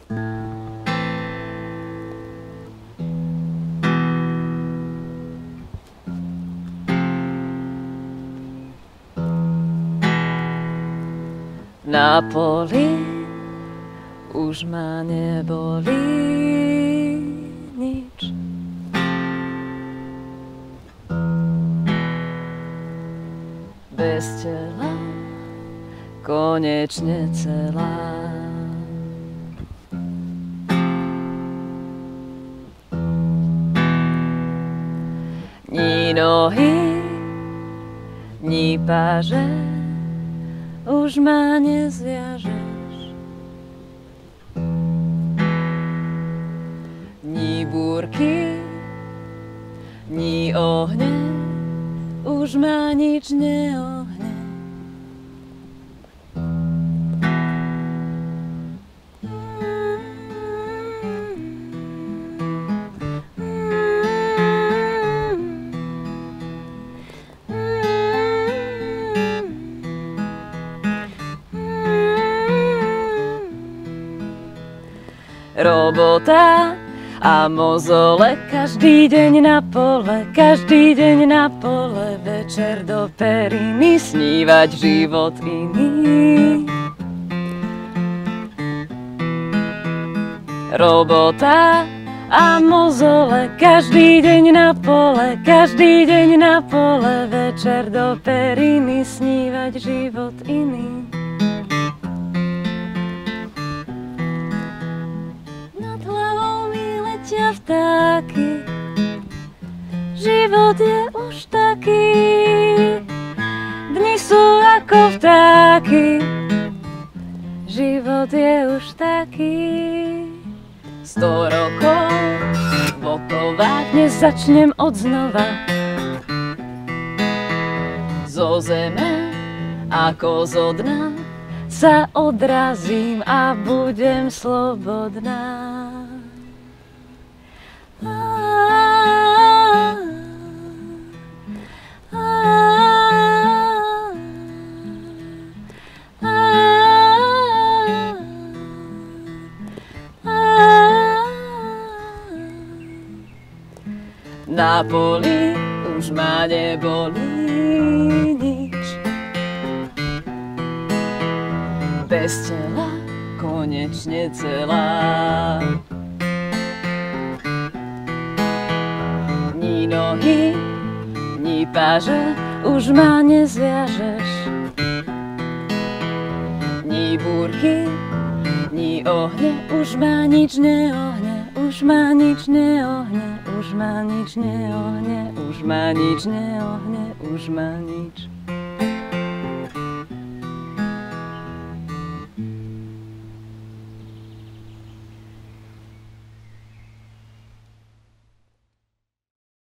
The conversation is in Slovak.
Na poli už ma nebolí nič. Bez tela konečne celá. Ni nohy, ni páže, už ma nezviažeš. Ni búrky, ni ohne, už ma nič neohne. Robota a mozole, každý deň na pole, každý deň na pole, večer do periny snívať život iný. Robota a mozole, každý deň na pole, každý deň na pole, večer do periny snívať život iný. Vtáky, život je už taký, dni sú ako vtáky, život je už taký. 100 rokov vokovať, dnes začnem odznova. Zo zeme ako zo dna sa odrazím a budem slobodná. Na poli už ma nebolí nič. Bez tela konečne celá. Ni nohy, ni páže, už ma nezviažeš. Ni búrky, ni ohne, už ma nič neohne. Už ma nič neohne, už ma nič neohne, už ma nič neohne, už ma nič.